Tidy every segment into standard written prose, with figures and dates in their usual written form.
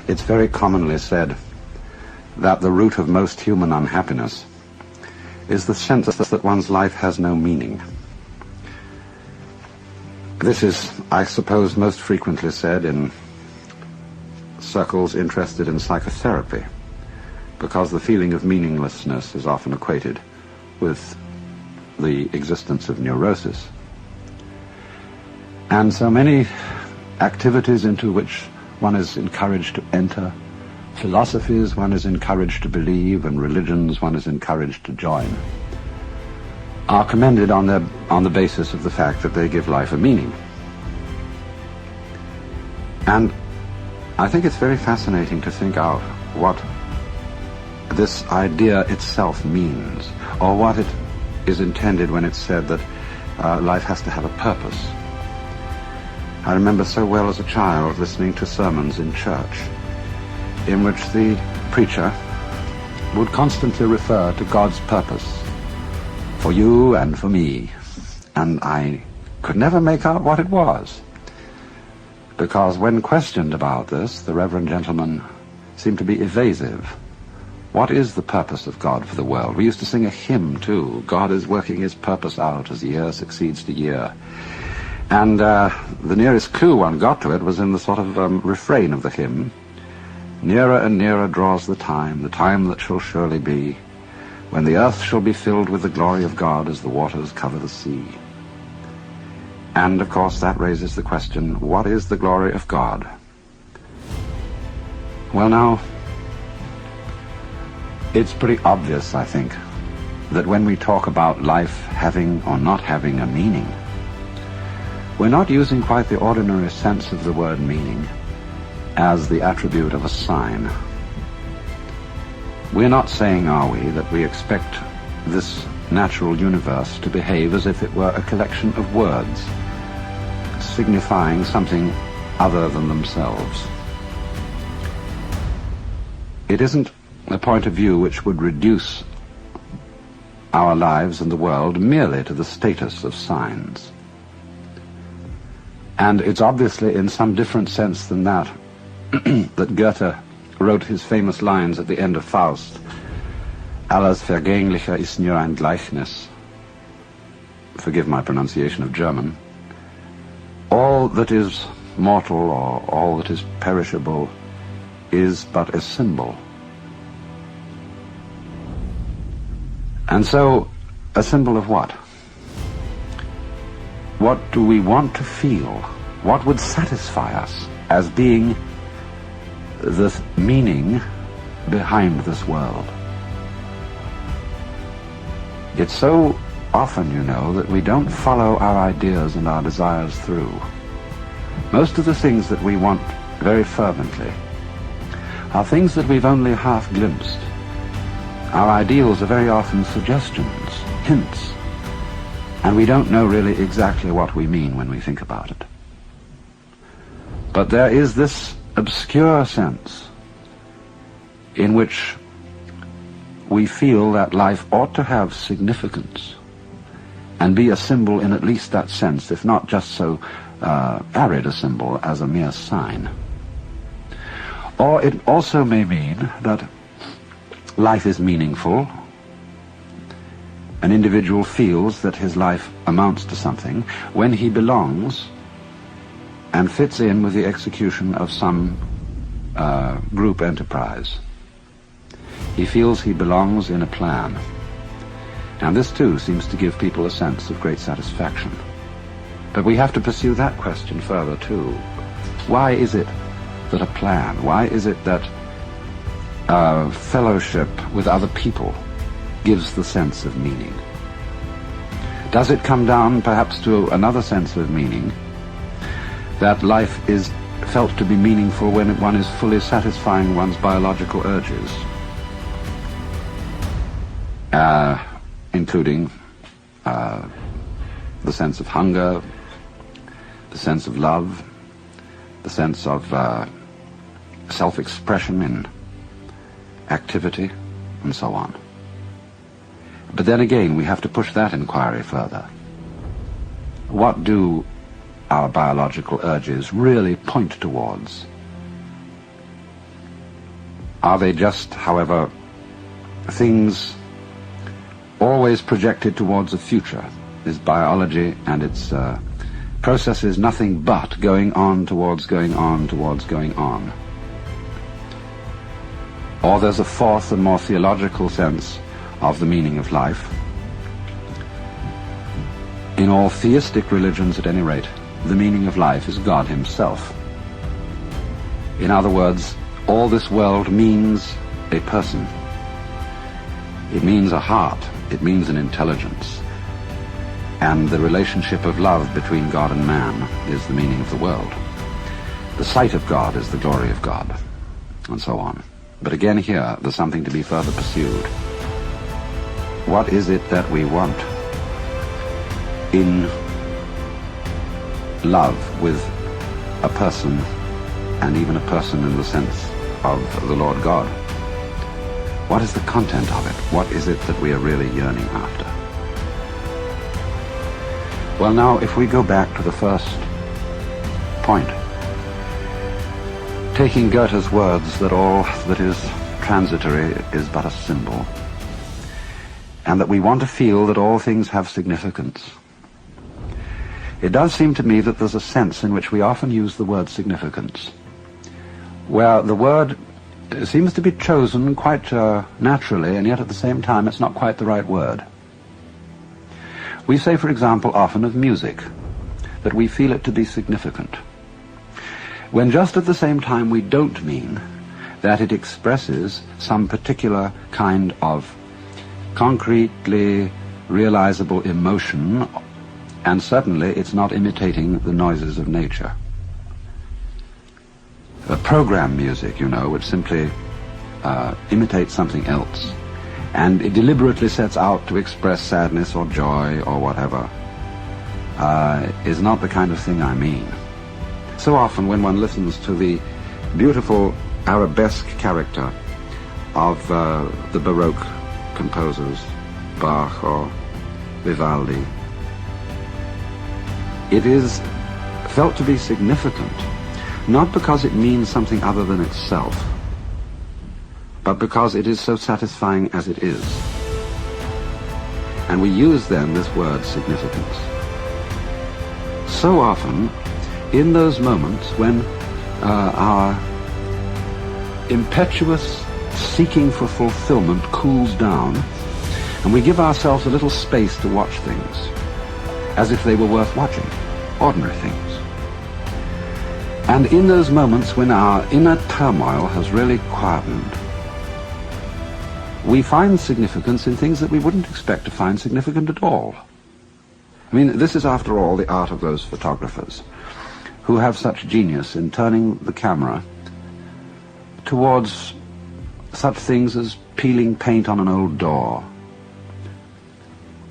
It's very commonly said that the root of most human unhappiness is the sense that one's life has no meaning. This is, I suppose, most frequently said in circles interested in psychotherapy, because the feeling of meaninglessness is often equated with the existence of neurosis. And so many activities into which one is encouraged to enter, philosophies one is encouraged to believe, and religions one is encouraged to join, are commended on the basis of the fact that they give life a meaning. And I think it's very fascinating to think out what this idea itself means, or what it is intended when it's said that life has to have a purpose. I remember so well as a child listening to sermons in church in which the preacher would constantly refer to God's purpose for you and for me, and I could never make out what it was, because when questioned about this, the Reverend gentleman seemed to be evasive. What is the purpose of God for the world? We used to sing a hymn too, God is working his purpose out as year succeeds to year. And the nearest clue one got to it was in the sort of refrain of the hymn, nearer and nearer draws the time that shall surely be, when the earth shall be filled with the glory of God as the waters cover the sea. And of course that raises the question, what is the glory of God? Well now, it's pretty obvious, I think, that when we talk about life having or not having a meaning, we're not using quite the ordinary sense of the word meaning as the attribute of a sign. We're not saying, are we, that we expect this natural universe to behave as if it were a collection of words, signifying something other than themselves. It isn't a point of view which would reduce our lives and the world merely to the status of signs. And it's obviously in some different sense than that that Goethe wrote his famous lines at the end of Faust, Alles Vergänglicher ist nur ein Gleichnis. Forgive my pronunciation of German. All that is mortal, or all that is perishable, is but a symbol. And so, a symbol of what? What do we want to feel? What would satisfy us as being the meaning behind this world? It's so often, you know, that we don't follow our ideas and our desires through. Most of the things that we want very fervently are things that we've only half glimpsed. Our ideals are very often suggestions, hints, and we don't know really exactly what we mean when we think about it. But there is this obscure sense in which we feel that life ought to have significance and be a symbol in at least that sense, if not just so arid a symbol as a mere sign. Or it also may mean that life is meaningful. An individual feels that his life amounts to something when he belongs and fits in with the execution of some group enterprise. He feels he belongs in a plan. And this too seems to give people a sense of great satisfaction. But we have to pursue that question further too. Why is it that a plan, why is it that fellowship with other people gives the sense of meaning? Does it come down perhaps to another sense of meaning, that life is felt to be meaningful when one is fully satisfying one's biological urges, including the sense of hunger, the sense of love, the sense of self-expression in activity, and so on. But then again, we have to push that inquiry further. What do our biological urges really point towards? Are they just, however, things always projected towards the future? Is biology and its processes nothing but going on towards going on towards going on? Or there's a fourth and more theological sense of the meaning of life. In all theistic religions, at any rate, the meaning of life is God himself. In other words, all this world means a person. It means a heart. It means an intelligence. And the relationship of love between God and man is the meaning of the world. The sight of God is the glory of God, and so on. But again here, there's something to be further pursued. What is it that we want in love with a person, and even a person in the sense of the Lord God? What is the content of it? What is it that we are really yearning after? Well, now, if we go back to the first point, taking Goethe's words that all that is transitory is but a symbol, and that we want to feel that all things have significance, it does seem to me that there's a sense in which we often use the word significance, where the word seems to be chosen quite naturally, and yet at the same time it's not quite the right word. We say, for example, often of music, that we feel it to be significant, when just at the same time we don't mean that it expresses some particular kind of concretely realizable emotion, and certainly it's not imitating the noises of nature. Program music, you know, which simply imitates something else, and it deliberately sets out to express sadness or joy or whatever, is not the kind of thing I mean. So often when one listens to the beautiful arabesque character of the Baroque composers, Bach or Vivaldi, it is felt to be significant, not because it means something other than itself, but because it is so satisfying as it is. And we use then this word significance. So often, in those moments when our impetuous seeking for fulfillment cools down, and we give ourselves a little space to watch things as if they were worth watching, ordinary things. And in those moments when our inner turmoil has really quietened, we find significance in things that we wouldn't expect to find significant at all. I mean, this is after all the art of those photographers who have such genius in turning the camera towards such things as peeling paint on an old door,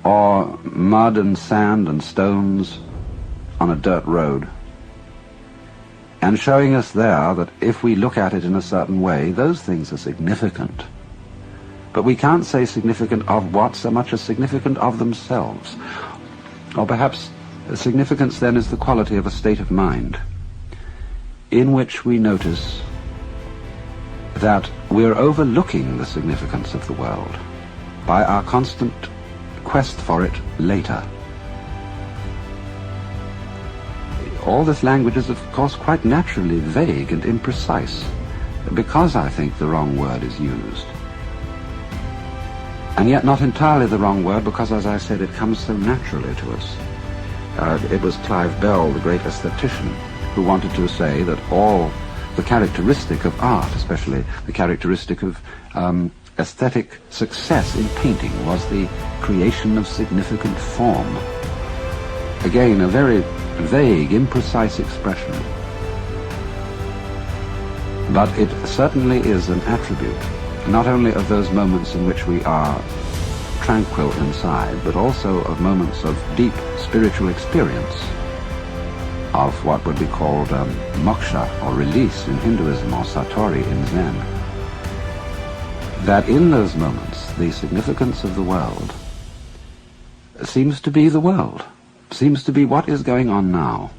or mud and sand and stones on a dirt road, and showing us there that if we look at it in a certain way, those things are significant. But we can't say significant of what so much as significant of themselves. Or perhaps significance then is the quality of a state of mind in which we notice that we're overlooking the significance of the world by our constant quest for it later. All this language is, of course, quite naturally vague and imprecise, because I think the wrong word is used. And yet not entirely the wrong word, because, as I said, it comes so naturally to us. It was Clive Bell, the great aesthetician, who wanted to say that all the characteristic of art, especially the characteristic of aesthetic success in painting, was the creation of significant form. Again, a very vague, imprecise expression. But it certainly is an attribute, not only of those moments in which we are tranquil inside, but also of moments of deep spiritual experience, of what would be called moksha, or release in Hinduism, or satori in Zen. That in those moments, the significance of the world seems to be the world, seems to be what is going on now.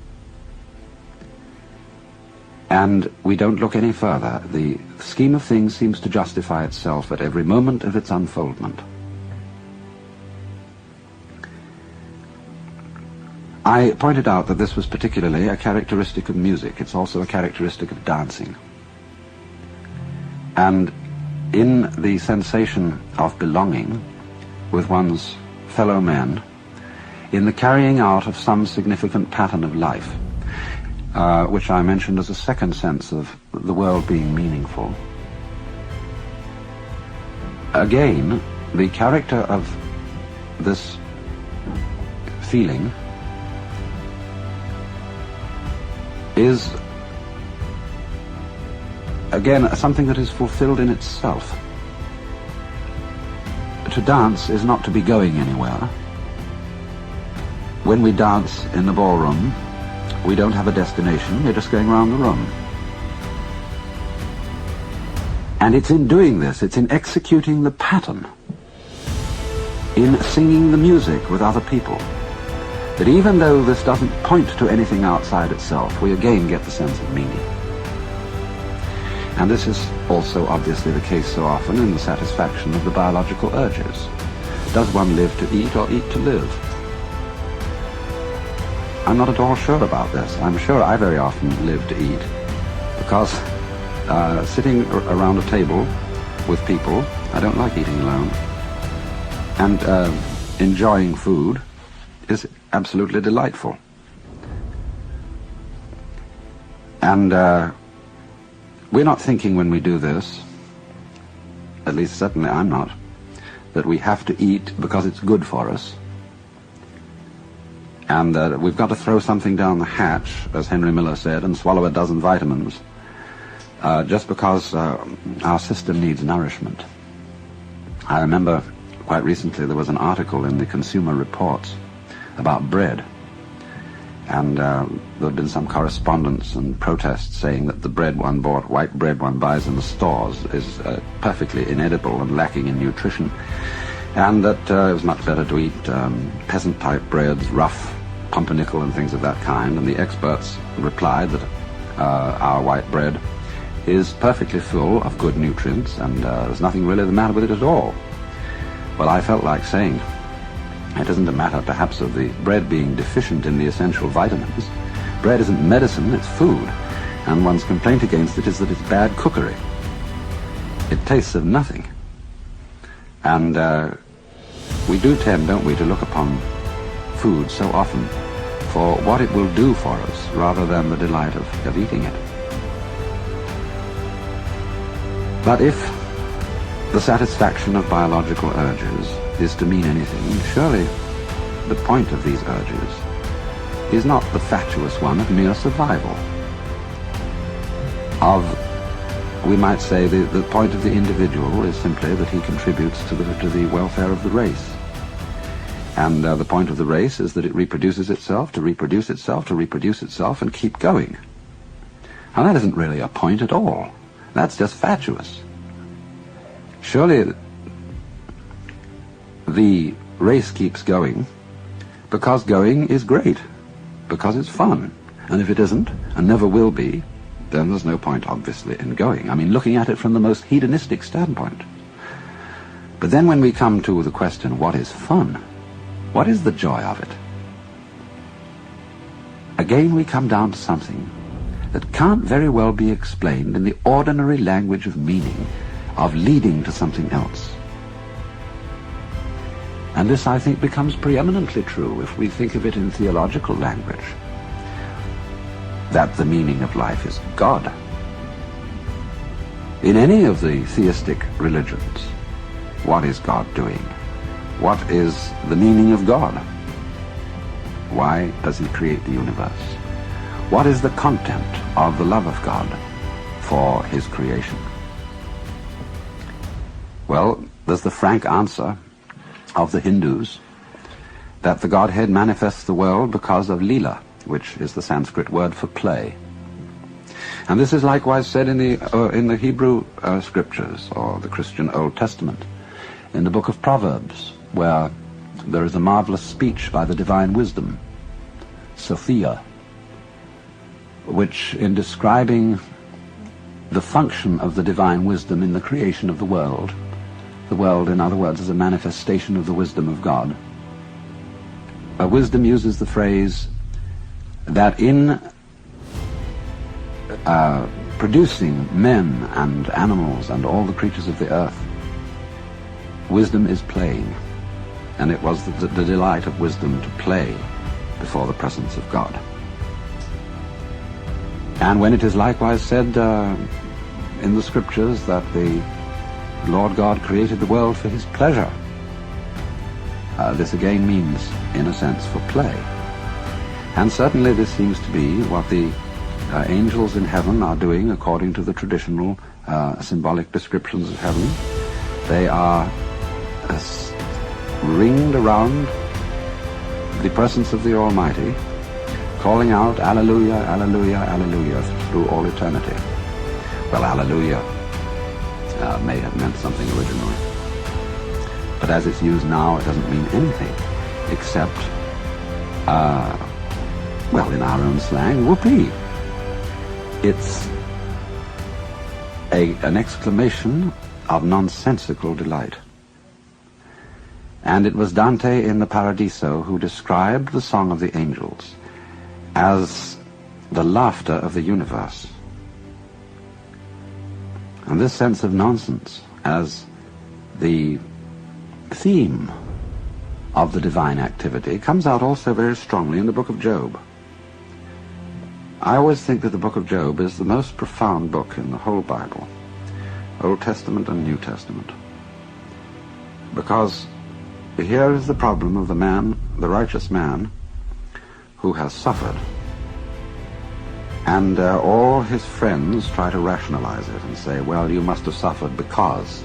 And we don't look any further. The scheme of things seems to justify itself at every moment of its unfoldment. I pointed out that this was particularly a characteristic of music. It's also a characteristic of dancing. And in the sensation of belonging with one's fellow men, in the carrying out of some significant pattern of life, which I mentioned as a second sense of the world being meaningful. Again, the character of this feeling is, again, something that is fulfilled in itself. To dance is not to be going anywhere. When we dance in the ballroom, we don't have a destination, we're just going around the room. And it's in doing this, it's in executing the pattern, in singing the music with other people, that even though this doesn't point to anything outside itself, we again get the sense of meaning. And this is also obviously the case so often in the satisfaction of the biological urges. Does one live to eat or eat to live? I'm not at all sure about this. I'm sure I very often live to eat, because sitting around a table with people, I don't like eating alone, and enjoying food is absolutely delightful. And we're not thinking when we do this, at least certainly I'm not, that we have to eat because it's good for us, and we've got to throw something down the hatch, as Henry Miller said, and swallow a dozen vitamins, just because our system needs nourishment. I remember quite recently there was an article in the Consumer Reports about bread, and there had been some correspondence and protests saying that the bread one bought, white bread one buys in the stores, is perfectly inedible and lacking in nutrition, and that it was much better to eat peasant-type breads, rough pumpernickel and things of that kind. And the experts replied that our white bread is perfectly full of good nutrients, and there's nothing really the matter with it at all. Well, I felt like saying, it isn't a matter perhaps of the bread being deficient in the essential vitamins. Bread isn't medicine, it's food, and one's complaint against it is that it's bad cookery. It tastes of nothing. And we do tend, don't we, to look upon food so often for what it will do for us rather than the delight of eating it. But if the satisfaction of biological urges is to mean anything, surely the point of these urges is not the fatuous one of mere survival. We might say the point of the individual is simply that he contributes to the welfare of the race. And the point of the race is that it reproduces itself, to reproduce itself, to reproduce itself, and keep going. And that isn't really a point at all. That's just fatuous. Surely the race keeps going because going is great, because it's fun. And if it isn't, and never will be, then there's no point, obviously, in going. I mean, looking at it from the most hedonistic standpoint. But then when we come to the question, what is fun? What is the joy of it? Again, we come down to something that can't very well be explained in the ordinary language of meaning, of leading to something else. And this, I think, becomes preeminently true if we think of it in theological language, that the meaning of life is God. In any of the theistic religions, what is God doing? What is the meaning of God? Why does he create the universe? What is the content of the love of God for his creation? Well, there's the frank answer of the Hindus that the Godhead manifests the world because of Leela, which is the Sanskrit word for play. And this is likewise said in the Hebrew scriptures, or the Christian Old Testament, in the book of Proverbs, where there is a marvelous speech by the divine wisdom, Sophia. which, in describing the function of the divine wisdom in the creation of the world, in other words, is a manifestation of the wisdom of God. Wisdom uses the phrase that in producing men and animals and all the creatures of the earth, wisdom is playing, and it was the delight of wisdom to play before the presence of God. And when it is likewise said in the scriptures that the Lord God created the world for his pleasure, this again means, in a sense, for play. And certainly this seems to be what the angels in heaven are doing according to the traditional symbolic descriptions of heaven. They are ringed around the presence of the Almighty, calling out, Alleluia, Alleluia, Alleluia, through all eternity. Well, Alleluia may have meant something originally, but as it's used now, it doesn't mean anything except, well, in our own slang, whoopee. It's an exclamation of nonsensical delight. And it was Dante in the Paradiso who described the song of the angels as the laughter of the universe. And this sense of nonsense as the theme of the divine activity comes out also very strongly in the book of Job. I always think that the book of Job is the most profound book in the whole Bible, Old Testament and New Testament, because here is the problem of the man, the righteous man, who has suffered, and all his friends try to rationalize it and say, well, you must have suffered because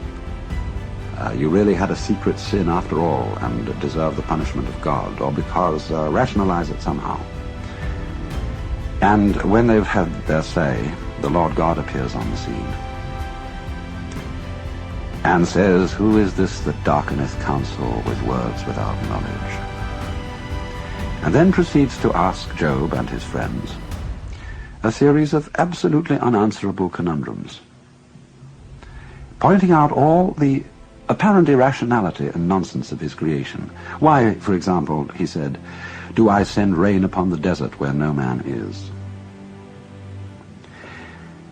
you really had a secret sin after all and deserve the punishment of God, or because rationalize it somehow. And when they've had their say, the Lord God appears on the scene and says, who is this that darkeneth counsel with words without knowledge? And then proceeds to ask Job and his friends a series of absolutely unanswerable conundrums, pointing out all the apparent irrationality and nonsense of his creation. Why, for example, he said, do I send rain upon the desert where no man is?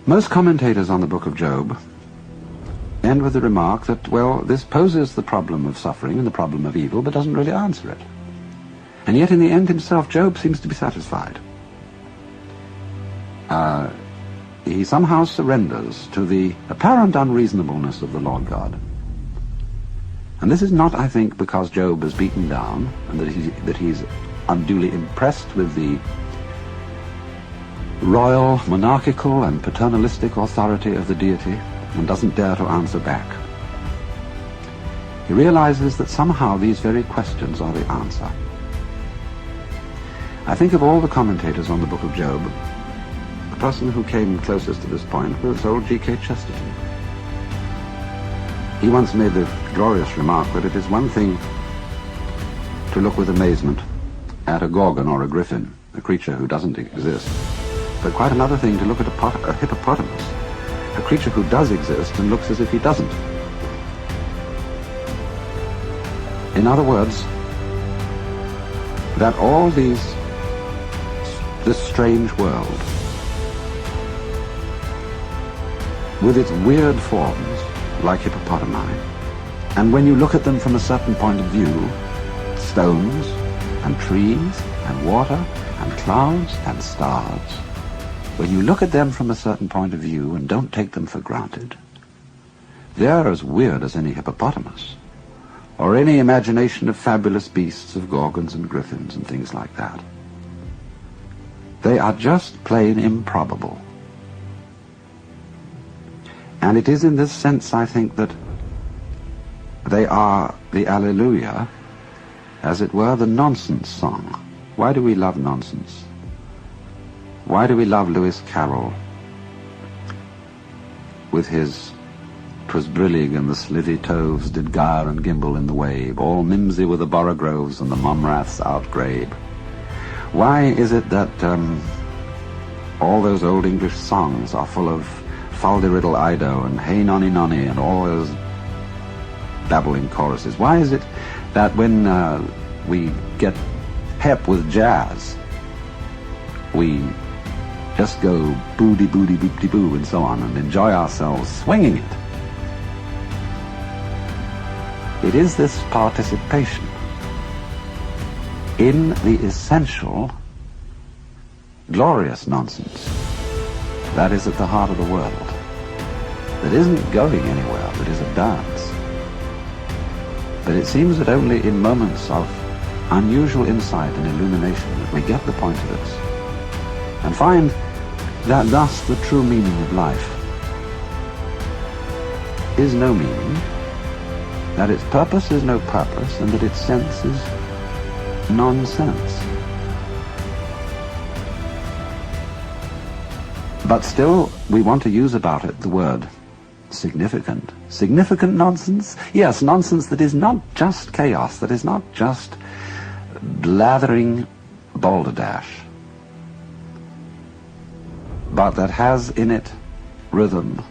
Most commentators on the book of Job end with the remark that, well, this poses the problem of suffering and the problem of evil, but doesn't really answer it. And yet in the end himself, Job seems to be satisfied. He somehow surrenders to the apparent unreasonableness of the Lord God. And this is not, I think, because Job is beaten down and that he's unduly impressed with the royal, monarchical and paternalistic authority of the deity and doesn't dare to answer back. He realizes that somehow these very questions are the answer. I think of all the commentators on the book of Job, the person who came closest to this point was old G.K. Chesterton. He once made the glorious remark that it is one thing to look with amazement at a gorgon or a griffin, a creature who doesn't exist, but quite another thing to look at a hippopotamus, a creature who does exist and looks as if he doesn't. In other words, that all this strange world, with its weird forms, like hippopotami, and when you look at them from a certain point of view, stones and trees and water and clouds and stars, when you look at them from a certain point of view and don't take them for granted, they're as weird as any hippopotamus, or any imagination of fabulous beasts of gorgons and griffins and things like that. They are just plain improbable. And it is in this sense, I think, that they are the Alleluia, as it were, the nonsense song. Why do we love nonsense? Why do we love Lewis Carroll with his "'Twas brillig and the slithy toves did gyre and gimble in the wave, all mimsy were the borogroves and the momraths outgrabe"? Why is it that all those old English songs are full of fal-de-riddle Ido and hey nonny nonny and all those babbling choruses? Why is it that when we get pep with jazz, we just go booty booty boopty boo and so on and enjoy ourselves swinging it? It is this participation in the essential, glorious nonsense that is at the heart of the world, that isn't going anywhere, that is a dance. But it seems that only in moments of unusual insight and illumination that we get the point of this, and find that thus the true meaning of life is no meaning, that its purpose is no purpose, and that its sense is nonsense. But still, we want to use about it the word significant. Significant nonsense? Yes, nonsense that is not just chaos, that is not just blathering balderdash, but that has in it rhythm,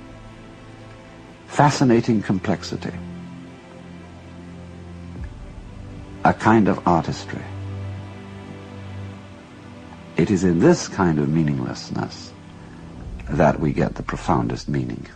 fascinating complexity, a kind of artistry. It is in this kind of meaninglessness that we get the profoundest meaning.